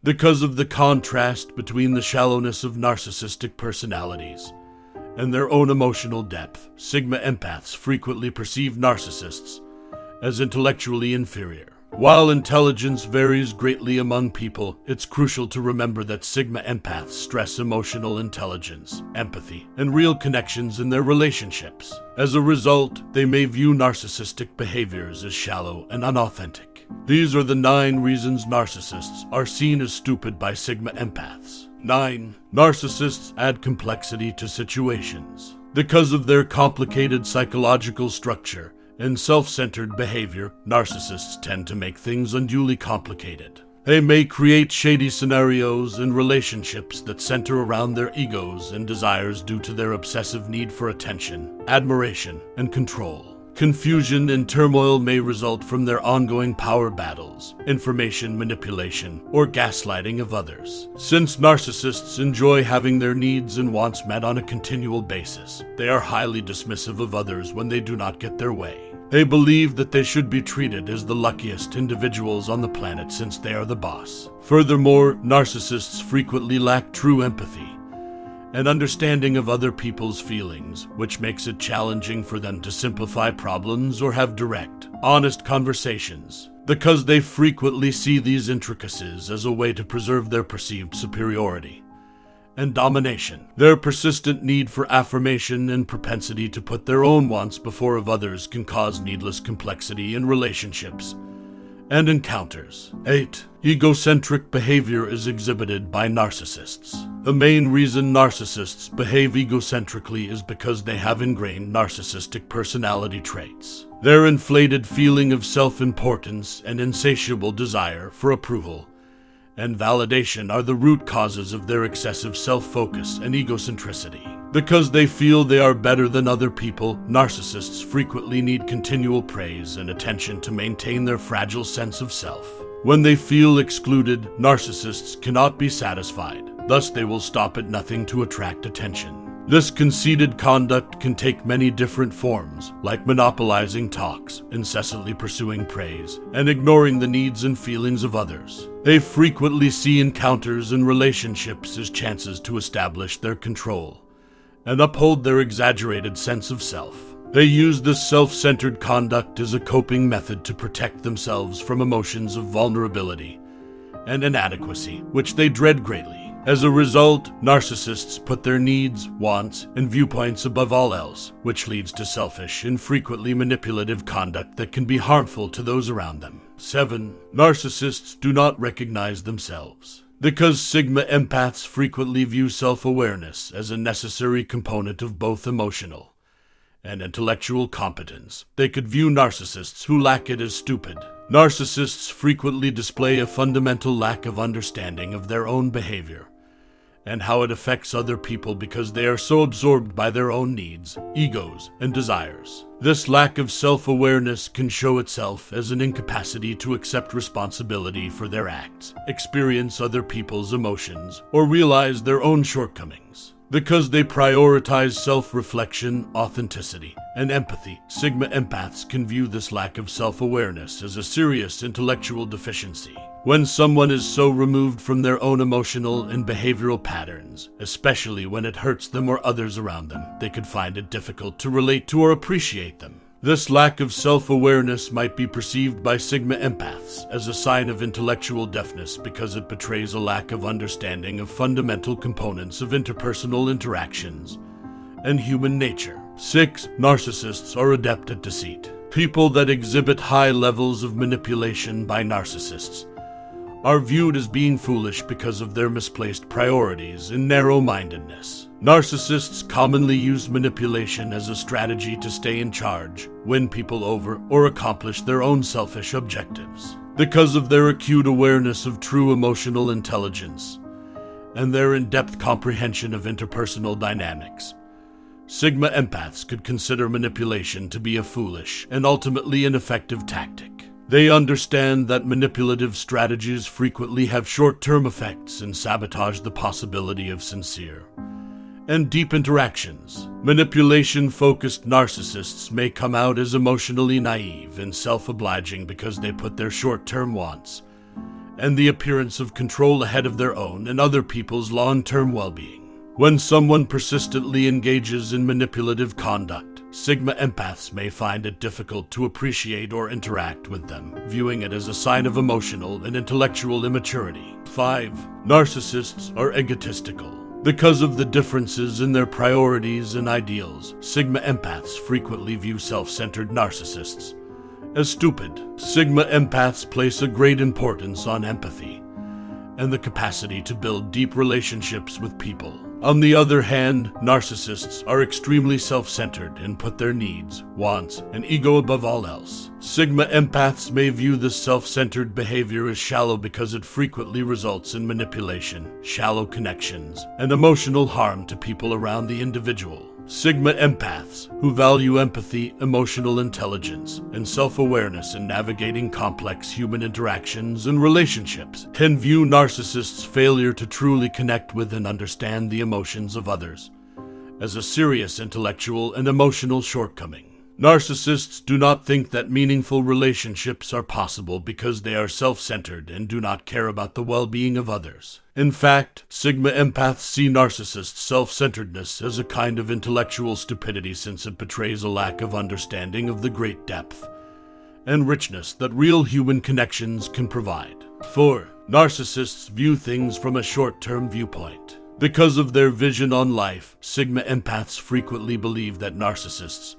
Because of the contrast between the shallowness of narcissistic personalities and their own emotional depth, Sigma empaths frequently perceive narcissists as intellectually inferior. While intelligence varies greatly among people, it's crucial to remember that Sigma empaths stress emotional intelligence, empathy, and real connections in their relationships. As a result, they may view narcissistic behaviors as shallow and unauthentic. These are the 9 reasons narcissists are seen as stupid by Sigma empaths. 9. Narcissists add complexity to situations. Because of their complicated psychological structure and self-centered behavior, narcissists tend to make things unduly complicated. They may create shady scenarios and relationships that center around their egos and desires due to their obsessive need for attention, admiration, and control. Confusion and turmoil may result from their ongoing power battles, information manipulation, or gaslighting of others. Since narcissists enjoy having their needs and wants met on a continual basis, they are highly dismissive of others when they do not get their way. They believe that they should be treated as the luckiest individuals on the planet since they are the boss. Furthermore, narcissists frequently lack true empathy and understanding of other people's feelings, which makes it challenging for them to simplify problems or have direct, honest conversations. Because they frequently see these intricacies as a way to preserve their perceived superiority and domination. Their persistent need for affirmation and propensity to put their own wants before of others can cause needless complexity in relationships and encounters. 8. Egocentric behavior is exhibited by narcissists. The main reason narcissists behave egocentrically is because they have ingrained narcissistic personality traits. Their inflated feeling of self-importance and insatiable desire for approval and validation are the root causes of their excessive self-focus and egocentricity. Because they feel they are better than other people, narcissists frequently need continual praise and attention to maintain their fragile sense of self. When they feel excluded, narcissists cannot be satisfied. Thus, they will stop at nothing to attract attention. This conceited conduct can take many different forms, like monopolizing talks, incessantly pursuing praise, and ignoring the needs and feelings of others. They frequently see encounters and relationships as chances to establish their control and uphold their exaggerated sense of self. They use this self-centered conduct as a coping method to protect themselves from emotions of vulnerability and inadequacy, which they dread greatly. As a result, narcissists put their needs, wants, and viewpoints above all else, which leads to selfish and frequently manipulative conduct that can be harmful to those around them. 7. Narcissists do not recognize themselves. Because Sigma empaths frequently view self-awareness as a necessary component of both emotional and intellectual competence, they could view narcissists who lack it as stupid. Narcissists frequently display a fundamental lack of understanding of their own behavior and how it affects other people because they are so absorbed by their own needs, egos, and desires. This lack of self-awareness can show itself as an incapacity to accept responsibility for their acts, experience other people's emotions, or realize their own shortcomings. Because they prioritize self-reflection, authenticity, and empathy, Sigma empaths can view this lack of self-awareness as a serious intellectual deficiency. When someone is so removed from their own emotional and behavioral patterns, especially when it hurts them or others around them, they could find it difficult to relate to or appreciate them. This lack of self-awareness might be perceived by Sigma empaths as a sign of intellectual deafness because it betrays a lack of understanding of fundamental components of interpersonal interactions and human nature. 6. Narcissists are adept at deceit. People that exhibit high levels of manipulation by narcissists are viewed as being foolish because of their misplaced priorities and narrow-mindedness. Narcissists commonly use manipulation as a strategy to stay in charge, win people over, or accomplish their own selfish objectives. Because of their acute awareness of true emotional intelligence and their in-depth comprehension of interpersonal dynamics, Sigma empaths could consider manipulation to be a foolish and ultimately ineffective tactic. They understand that manipulative strategies frequently have short-term effects and sabotage the possibility of sincere and deep interactions. Manipulation-focused narcissists may come out as emotionally naive and self-obliging because they put their short-term wants and the appearance of control ahead of their own and other people's long-term well-being. When someone persistently engages in manipulative conduct, Sigma empaths may find it difficult to appreciate or interact with them, viewing it as a sign of emotional and intellectual immaturity. 5. Narcissists are egotistical. Because of the differences in their priorities and ideals, Sigma empaths frequently view self-centered narcissists as stupid. Sigma empaths place a great importance on empathy and the capacity to build deep relationships with people. On the other hand, narcissists are extremely self-centered and put their needs, wants, and ego above all else. Sigma empaths may view this self-centered behavior as shallow because it frequently results in manipulation, shallow connections, and emotional harm to people around the individual. Sigma empaths, who value empathy, emotional intelligence, and self-awareness in navigating complex human interactions and relationships, can view narcissists' failure to truly connect with and understand the emotions of others as a serious intellectual and emotional shortcoming. Narcissists do not think that meaningful relationships are possible because they are self-centered and do not care about the well-being of others. In fact, Sigma empaths see narcissists' self-centeredness as a kind of intellectual stupidity since it betrays a lack of understanding of the great depth and richness that real human connections can provide. 4. Narcissists view things from a short-term viewpoint. Because of their vision on life, Sigma empaths frequently believe that narcissists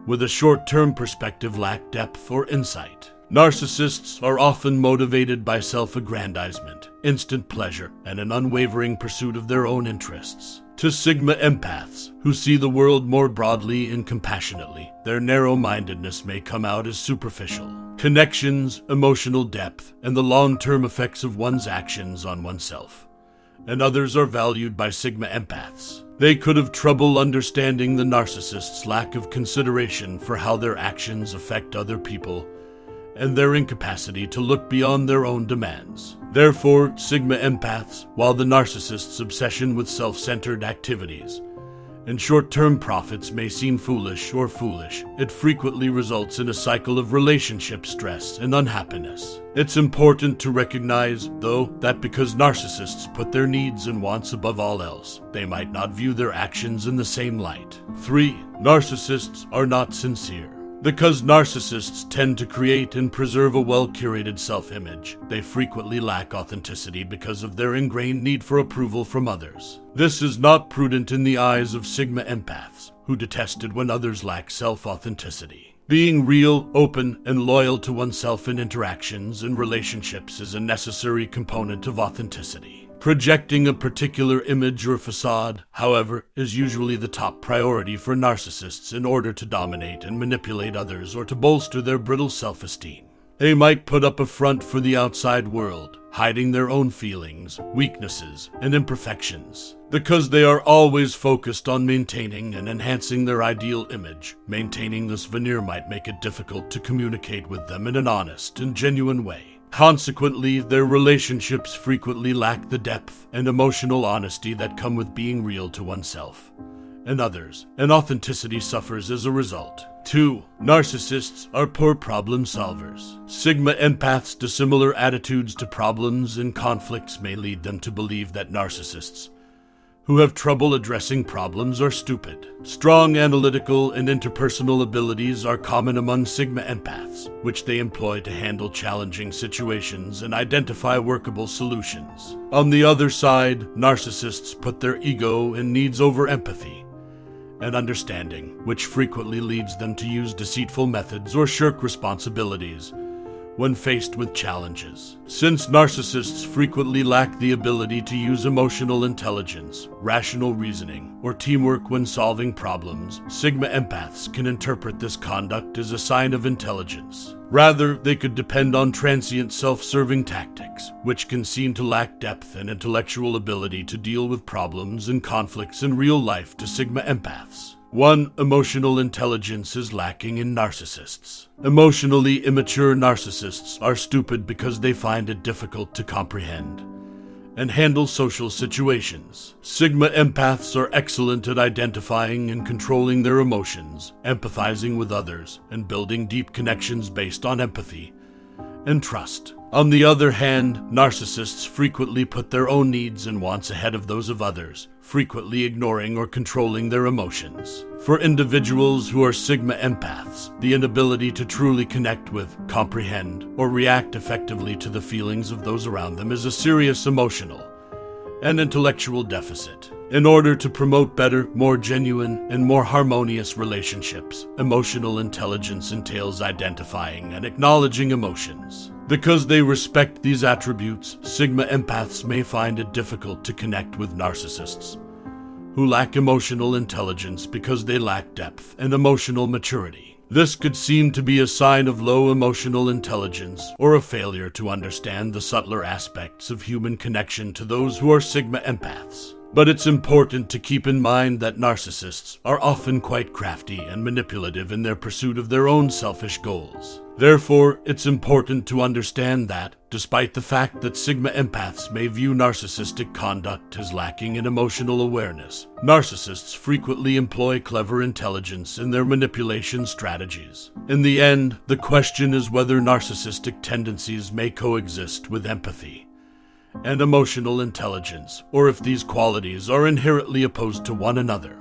with a short-term perspective lack depth or insight. Narcissists are often motivated by self-aggrandizement, instant pleasure, and an unwavering pursuit of their own interests. To Sigma empaths, who see the world more broadly and compassionately, their narrow-mindedness may come out as superficial. Connections, emotional depth, and the long-term effects of one's actions on oneself and others are valued by Sigma empaths. They could have trouble understanding the narcissist's lack of consideration for how their actions affect other people and their incapacity to look beyond their own demands. Therefore, Sigma empaths, while the narcissist's obsession with self-centered activities and short-term profits may seem foolish, it frequently results in a cycle of relationship stress and unhappiness. It's important to recognize, though, that because narcissists put their needs and wants above all else, they might not view their actions in the same light. 3. Narcissists are not sincere. Because narcissists tend to create and preserve a well-curated self-image, they frequently lack authenticity because of their ingrained need for approval from others. This is not prudent in the eyes of Sigma empaths, who detest it when others lack self-authenticity. Being real, open, and loyal to oneself in interactions and relationships is a necessary component of authenticity. Projecting a particular image or facade, however, is usually the top priority for narcissists in order to dominate and manipulate others or to bolster their brittle self-esteem. They might put up a front for the outside world, hiding their own feelings, weaknesses, and imperfections. Because they are always focused on maintaining and enhancing their ideal image, maintaining this veneer might make it difficult to communicate with them in an honest and genuine way. Consequently, their relationships frequently lack the depth and emotional honesty that come with being real to oneself and others, and authenticity suffers as a result. 2. Narcissists are poor problem solvers. Sigma empaths' dissimilar attitudes to problems and conflicts may lead them to believe that narcissists who have trouble addressing problems are stupid. Strong analytical and interpersonal abilities are common among Sigma empaths, which they employ to handle challenging situations and identify workable solutions. On the other side, narcissists put their ego and needs over empathy and understanding, which frequently leads them to use deceitful methods or shirk responsibilities when faced with challenges. Since narcissists frequently lack the ability to use emotional intelligence, rational reasoning, or teamwork when solving problems, Sigma empaths can interpret this conduct as a sign of intelligence. Rather, they could depend on transient self-serving tactics, which can seem to lack depth and intellectual ability to deal with problems and conflicts in real life to Sigma empaths. 1. Emotional intelligence is lacking in narcissists. Emotionally immature narcissists are stupid because they find it difficult to comprehend and handle social situations. Sigma empaths are excellent at identifying and controlling their emotions, empathizing with others, and building deep connections based on empathy and trust. On the other hand, narcissists frequently put their own needs and wants ahead of those of others, frequently ignoring or controlling their emotions. For individuals who are sigma empaths, the inability to truly connect with, comprehend, or react effectively to the feelings of those around them is a serious emotional and intellectual deficit. In order to promote better, more genuine, and more harmonious relationships, emotional intelligence entails identifying and acknowledging emotions. Because they respect these attributes, sigma empaths may find it difficult to connect with narcissists who lack emotional intelligence because they lack depth and emotional maturity. This could seem to be a sign of low emotional intelligence or a failure to understand the subtler aspects of human connection to those who are sigma empaths. But it's important to keep in mind that narcissists are often quite crafty and manipulative in their pursuit of their own selfish goals. Therefore, it's important to understand that, despite the fact that sigma empaths may view narcissistic conduct as lacking in emotional awareness, narcissists frequently employ clever intelligence in their manipulation strategies. In the end, the question is whether narcissistic tendencies may coexist with empathy and emotional intelligence, or if these qualities are inherently opposed to one another.